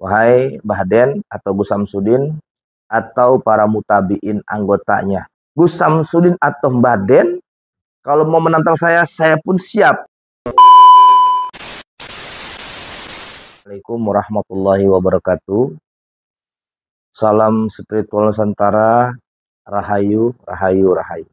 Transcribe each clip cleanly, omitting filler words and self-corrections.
Wahai Bahden atau Gus Samsudin atau para mutabiin anggotanya. Gus Samsudin atau Bahden, kalau mau menantang saya pun siap. Assalamualaikum warahmatullahi wabarakatuh. Salam spiritual Nusantara, rahayu, rahayu, rahayu.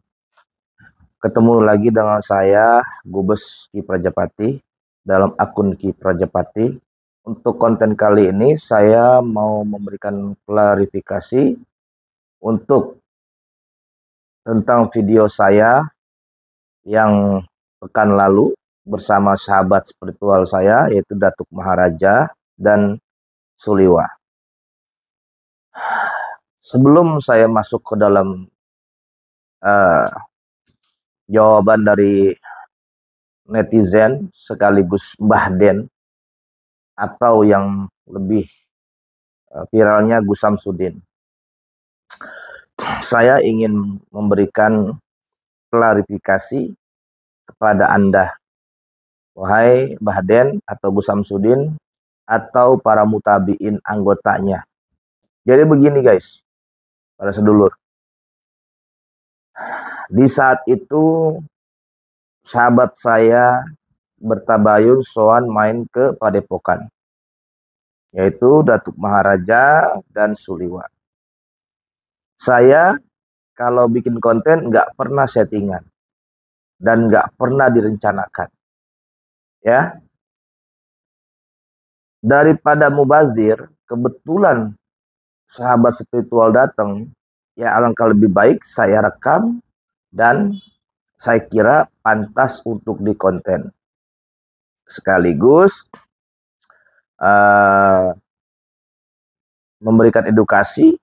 Ketemu lagi dengan saya, Gubes Ki Prajapati, dalam akun Ki Prajapati. Untuk konten kali ini saya mau memberikan klarifikasi untuk tentang video saya yang pekan lalu bersama sahabat spiritual saya, yaitu Datuk Maharaja dan Suliwa. Sebelum saya masuk ke dalam jawaban dari netizen sekaligus Bahden, atau yang lebih viralnya Gus Samsudin, saya ingin memberikan klarifikasi kepada Anda, wahai Bahden atau Gus Samsudin atau para mutabiin anggotanya. Jadi begini guys, para sedulur, di saat itu sahabat saya bertabayun soan main ke Padepokan, yaitu Datuk Maharaja dan Suliwa. Saya kalau bikin konten nggak pernah settingan dan nggak pernah direncanakan, ya. Daripada mubazir, kebetulan sahabat spiritual datang, ya alangkah lebih baik saya rekam dan saya kira pantas untuk dikonten. Sekaligus memberikan edukasi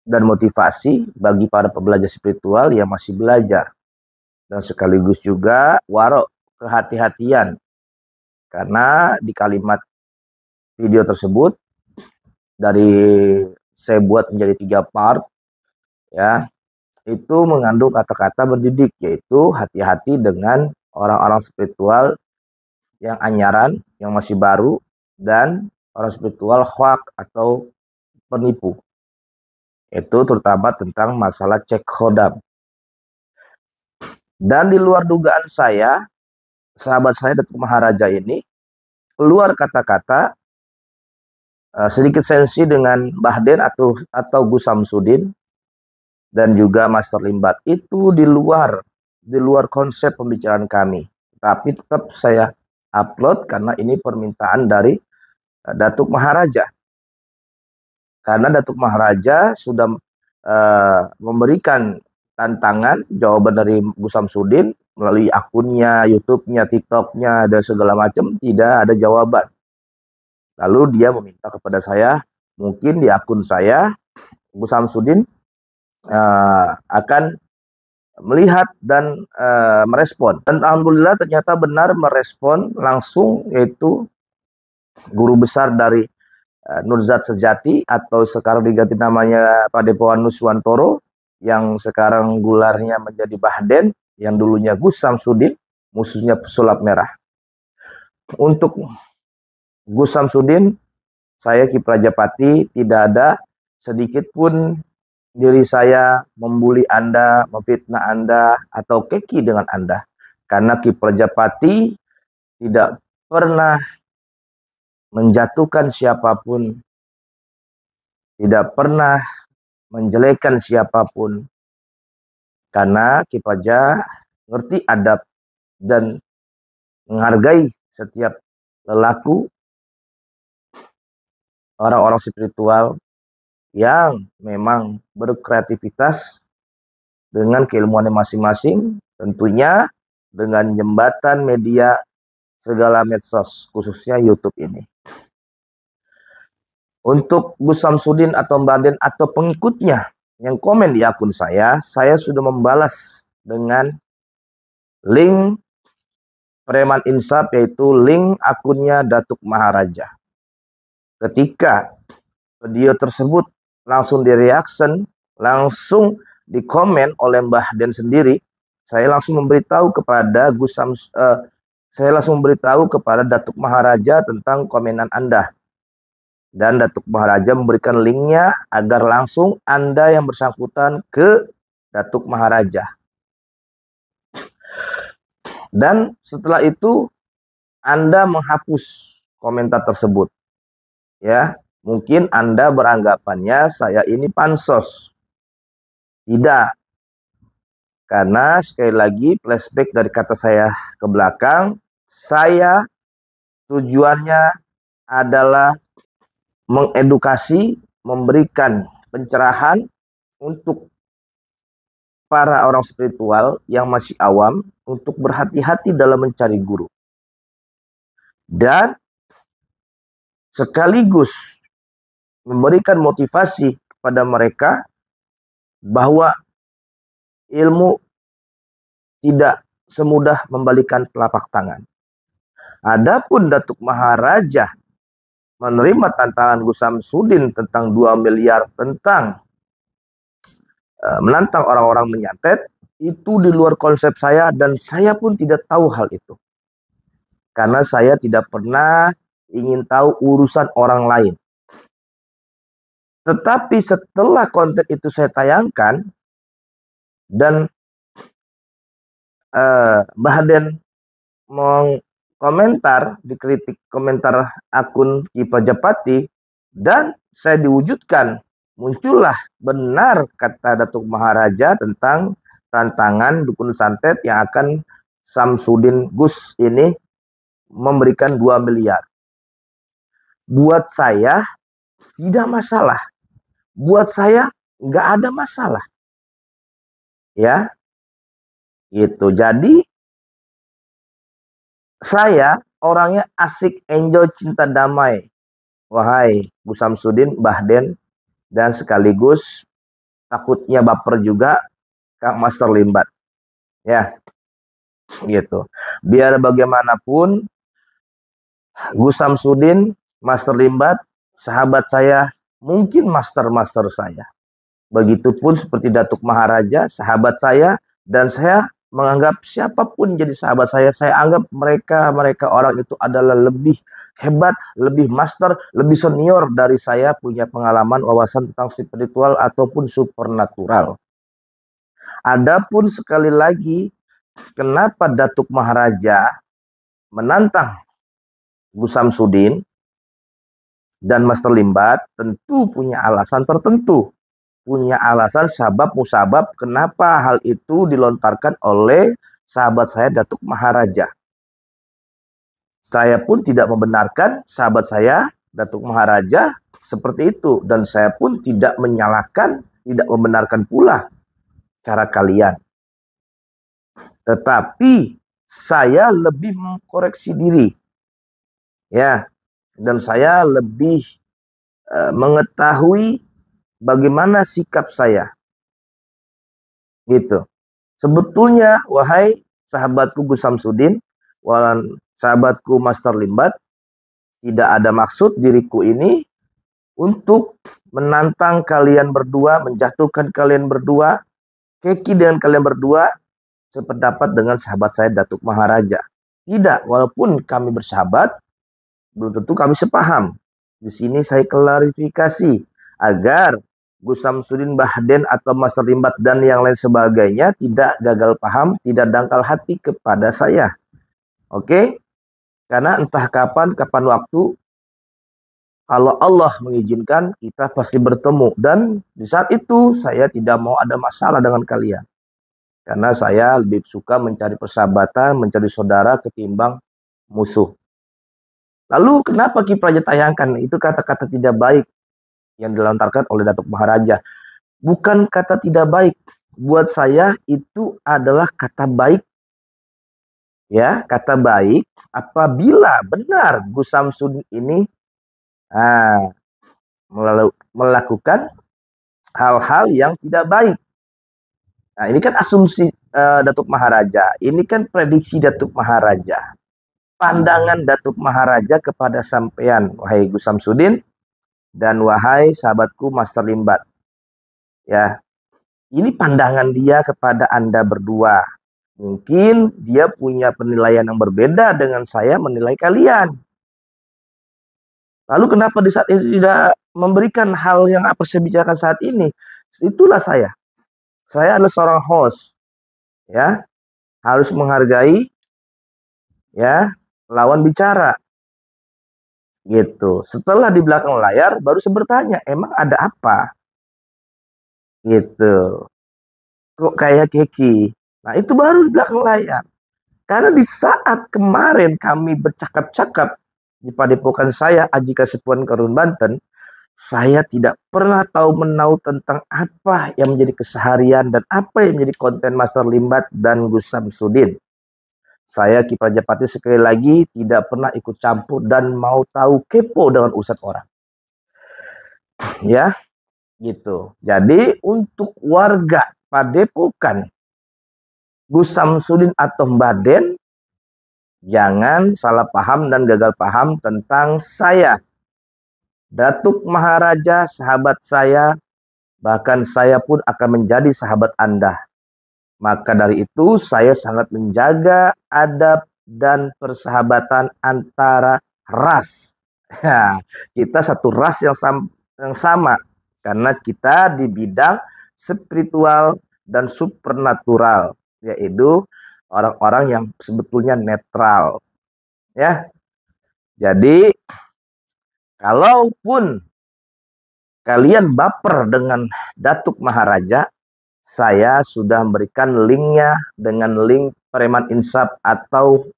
dan motivasi bagi para pembelajar spiritual yang masih belajar, dan sekaligus juga warok kehati-hatian, karena di kalimat video tersebut dari saya buat menjadi 3 part, ya, itu mengandung kata-kata mendidik, yaitu hati-hati dengan orang-orang spiritual yang anyaran, yang masih baru, dan orang spiritual hoak atau penipu. Itu terutama tentang masalah cek khodam. Dan di luar dugaan saya, sahabat saya Datuk Maharaja ini keluar kata-kata sedikit sensi dengan Bahden atau Gus Samsudin dan juga Master Limbat. Itu di luar konsep pembicaraan kami. Tapi tetap saya upload karena ini permintaan dari Datuk Maharaja. Karena Datuk Maharaja sudah memberikan tantangan jawaban dari Gus Samsudin melalui akunnya, YouTube-nya, TikTok-nya, dan segala macam, tidak ada jawaban. Lalu dia meminta kepada saya, mungkin di akun saya Gus Samsudin akan melihat dan merespon. Dan alhamdulillah ternyata benar merespon langsung, yaitu guru besar dari Nurzat Sejati atau sekarang diganti namanya Padepokan Nuswantoro, yang sekarang gelarnya menjadi Bahden, yang dulunya Gus Samsudin, musuhnya pesulap merah. Untuk Gus Samsudin, saya Ki Prajapati tidak ada sedikit pun diri saya membuli Anda, memfitnah Anda, atau keki dengan Anda. Karena Ki Prajapati tidak pernah menjatuhkan siapapun, tidak pernah menjelekkan siapapun. Karena Ki Praja ngerti adab dan menghargai setiap lelaku orang-orang spiritual yang memang berkreativitas dengan keilmuannya masing-masing, tentunya dengan jembatan media segala medsos, khususnya YouTube ini. Untuk Gus Samsudin atau Bahden atau pengikutnya yang komen di akun saya sudah membalas dengan link Preman Insaf, yaitu link akunnya Datuk Maharaja. Ketika video tersebut langsung direaction, langsung dikomen oleh Bahden sendiri, saya langsung memberitahu kepada saya langsung memberitahu kepada Datuk Maharaja tentang komenan Anda. Dan Datuk Maharaja memberikan linknya agar langsung Anda yang bersangkutan ke Datuk Maharaja. Dan setelah itu Anda menghapus komentar tersebut. Ya, mungkin Anda beranggapannya saya ini pansos. Tidak. Karena sekali lagi flashback dari kata saya ke belakang, saya tujuannya adalah mengedukasi, memberikan pencerahan untuk para orang spiritual yang masih awam untuk berhati-hati dalam mencari guru. Dan sekaligus memberikan motivasi kepada mereka bahwa ilmu tidak semudah membalikan telapak tangan. Adapun Datuk Maharaja menerima tantangan Gus Samsudin tentang 2 miliar tentang menantang orang-orang menyantet, itu di luar konsep saya dan saya pun tidak tahu hal itu. Karena saya tidak pernah ingin tahu urusan orang lain. Tetapi setelah konten itu saya tayangkan dan Bahden mengkomentar, dikritik komentar akun Ki Prajapati, dan saya diwujudkan, muncullah benar kata Datuk Maharaja tentang tantangan dukun santet yang akan Samsudin Gus ini memberikan 2 miliar. Buat saya tidak masalah. Buat saya nggak ada masalah. Ya, gitu. Jadi saya orangnya asik, enjoy, cinta damai. Wahai Gus Samsudin, Bahden, dan sekaligus takutnya baper juga Kang Master Limbat. Ya, gitu. Biar bagaimanapun Gus Samsudin, Master Limbat, sahabat saya, mungkin master-master saya. Begitupun seperti Datuk Maharaja, sahabat saya, dan saya menganggap siapapun jadi sahabat saya anggap mereka orang itu adalah lebih hebat, lebih master, lebih senior dari saya, punya pengalaman, wawasan tentang spiritual ataupun supernatural. Adapun sekali lagi, kenapa Datuk Maharaja menantang Gus Samsudin dan Master Limbat, tentu punya alasan tertentu. Punya alasan sabab musabab kenapa hal itu dilontarkan oleh sahabat saya Datuk Maharaja. Saya pun tidak membenarkan sahabat saya Datuk Maharaja seperti itu, dan saya pun tidak menyalahkan, tidak membenarkan pula cara kalian. Tetapi saya lebih mengkoreksi diri. Ya, dan saya lebih mengetahui bagaimana sikap saya. Gitu. Sebetulnya, wahai sahabatku Gus Samsudin, sahabatku Master Limbat, tidak ada maksud diriku ini untuk menantang kalian berdua, menjatuhkan kalian berdua, keki dengan kalian berdua, sependapat dengan sahabat saya Datuk Maharaja. Tidak, walaupun kami bersahabat, belum tentu kami sepaham. Di sini saya klarifikasi agar Gus Samsudin, Bahden, atau Master Limbat dan yang lain sebagainya tidak gagal paham, tidak dangkal hati kepada saya. Oke? Karena entah kapan waktu, kalau Allah mengizinkan, kita pasti bertemu. Dan di saat itu saya tidak mau ada masalah dengan kalian. Karena saya lebih suka mencari persahabatan, mencari saudara ketimbang musuh. Lalu kenapa Ki Praja tayangkan? Itu kata-kata tidak baik yang dilontarkan oleh Datuk Maharaja. Bukan kata tidak baik. Buat saya itu adalah kata baik. Ya, kata baik apabila benar Gus Samsudin ini melakukan hal-hal yang tidak baik. Nah, ini kan asumsi Datuk Maharaja. Ini kan prediksi Datuk Maharaja. Pandangan Datuk Maharaja kepada sampean, wahai Gus Samsudin, dan wahai sahabatku Master Limbat. Ya, ini pandangan dia kepada Anda berdua. Mungkin dia punya penilaian yang berbeda dengan saya menilai kalian. Lalu kenapa di saat itu tidak memberikan hal yang apa saya bicarakan saat ini? Itulah saya. Saya adalah seorang host, ya, harus menghargai, ya, lawan bicara, gitu. Setelah di belakang layar, baru saya bertanya, emang ada apa, gitu. Kok kayak keki? Nah, itu baru di belakang layar. Karena di saat kemarin kami bercakap-cakap di padepokan saya, Aji Kasipuan Karun Banten, saya tidak pernah tahu menau tentang apa yang menjadi keseharian dan apa yang menjadi konten Master Limbat dan Gus Samsudin. Saya Ki Prajapati sekali lagi tidak pernah ikut campur dan mau tahu kepo dengan urusan orang. Ya, gitu. Jadi untuk warga padepokan Gus Samsudin atau Mbak Den, jangan salah paham dan gagal paham tentang saya. Datuk Maharaja, sahabat saya, bahkan saya pun akan menjadi sahabat Anda. Maka dari itu saya sangat menjaga adab dan persahabatan antara ras. Kita satu ras yang sama. Karena kita di bidang spiritual dan supernatural. Yaitu orang-orang yang sebetulnya netral. Ya. Jadi kalaupun kalian baper dengan Datuk Maharaja, saya sudah memberikan linknya dengan link Preman Insaf atau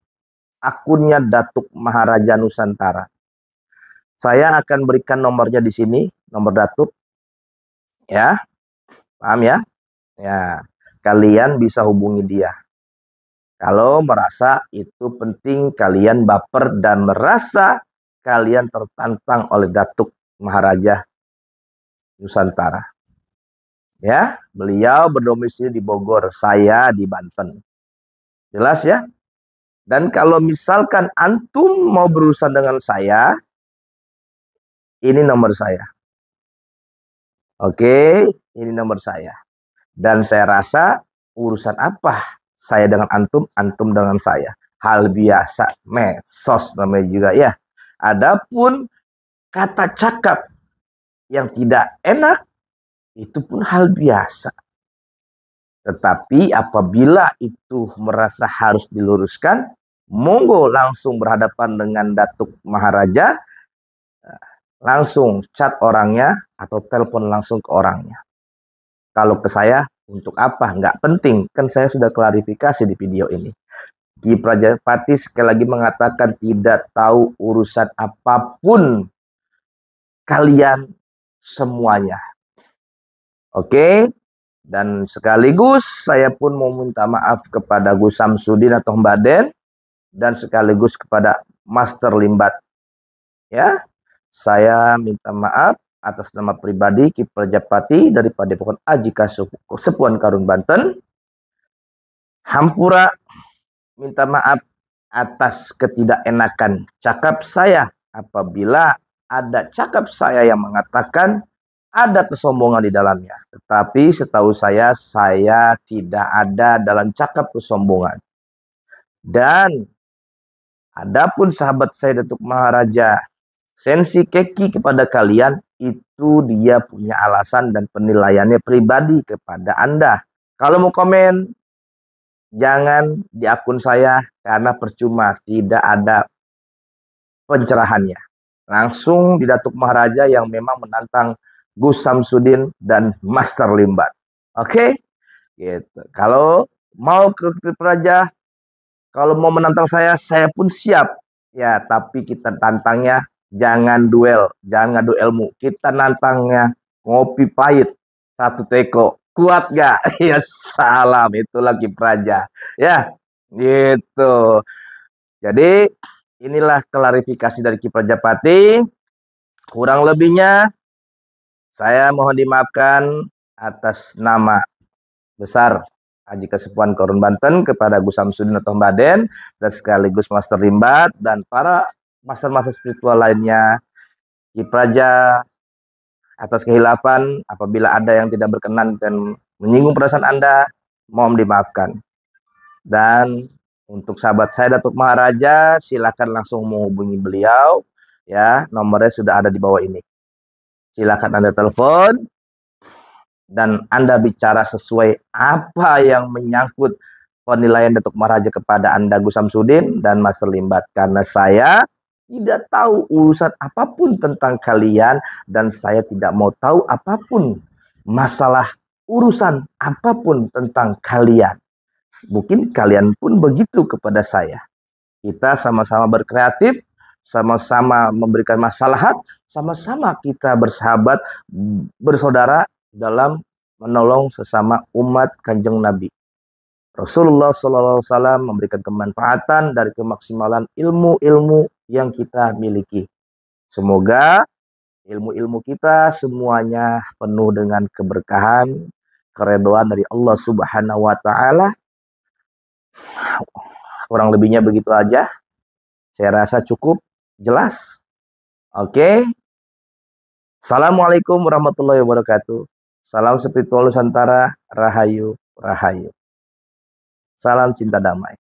akunnya Datuk Maharaja Nusantara. Saya akan berikan nomornya di sini, nomor Datuk. Ya, paham ya? Ya, kalian bisa hubungi dia. Kalau merasa itu penting, kalian baper dan merasa kalian tertantang oleh Datuk Maharaja Nusantara. Ya, beliau berdomisili di Bogor, saya di Banten. Jelas ya? Dan kalau misalkan antum mau berurusan dengan saya, ini nomor saya. Oke, ini nomor saya. Dan saya rasa urusan apa saya dengan antum, antum dengan saya. Hal biasa, medsos namanya juga ya. Adapun kata cakap yang tidak enak, itu pun hal biasa. Tetapi apabila itu merasa harus diluruskan, monggo langsung berhadapan dengan Datuk Maharaja, langsung chat orangnya atau telepon langsung ke orangnya. Kalau ke saya, untuk apa? Nggak penting, kan saya sudah klarifikasi di video ini. Ki Prajapati sekali lagi mengatakan tidak tahu urusan apapun kalian semuanya. Oke? Dan sekaligus saya pun mau minta maaf kepada Gus Samsudin atau Mbak Den, dan sekaligus kepada Master Limbat. Ya, saya minta maaf atas nama pribadi Ki Prajapati dari Padepokan Aji Kasipuan Karun Banten. Hampura minta maaf atas ketidakenakan cakap saya apabila ada cakap saya yang mengatakan ada kesombongan di dalamnya. Tetapi setahu saya tidak ada dalam cakap kesombongan. Dan adapun sahabat saya Datuk Maharaja sensi keki kepada kalian, itu dia punya alasan dan penilaiannya pribadi kepada Anda. Kalau mau komen, jangan di akun saya karena percuma, tidak ada pencerahannya. Langsung di Datuk Maharaja yang memang menantang Gus Samsudin dan Master Limbat. Oke? Gitu. Kalau mau ke Praja, kalau mau menantang saya pun siap. Ya, tapi kita tantangnya jangan duel, jangan adu ilmu. Kita nantangnya ngopi pahit satu teko. Kuat gak? Ya salam, itulah Ki Praja. Ya, gitu. Jadi inilah klarifikasi dari Ki Prajapati. Kurang lebihnya saya mohon dimaafkan atas nama besar Aji Kasipuan Karun Banten kepada Gus Samsudin atau Mbak Den, dan sekaligus Master Limbat dan para master-master spiritual lainnya. Ki Praja atas kehilafan apabila ada yang tidak berkenan dan menyinggung perasaan Anda, mohon dimaafkan. Dan untuk sahabat saya Datuk Maharaja, silakan langsung menghubungi beliau Ya, nomornya sudah ada di bawah ini. Silakan Anda telepon dan Anda bicara sesuai apa yang menyangkut penilaian Datuk Maharaja kepada Anda Gus Samsudin dan Mas Limbat, karena saya tidak tahu urusan apapun tentang kalian dan saya tidak mau tahu apapun masalah urusan apapun tentang kalian. Mungkin kalian pun begitu kepada saya. Kita sama-sama berkreatif, sama-sama memberikan maslahat, sama-sama kita bersahabat, bersaudara dalam menolong sesama umat Kanjeng Nabi. Rasulullah SAW memberikan kemanfaatan dari kemaksimalan ilmu-ilmu yang kita miliki. Semoga ilmu-ilmu kita semuanya penuh dengan keberkahan, keridhaan dari Allah Subhanahu wa taala. Kurang lebihnya begitu aja. Saya rasa cukup jelas. Oke. Assalamualaikum warahmatullahi wabarakatuh. Salam spiritual Nusantara, rahayu, rahayu. Salam cinta damai.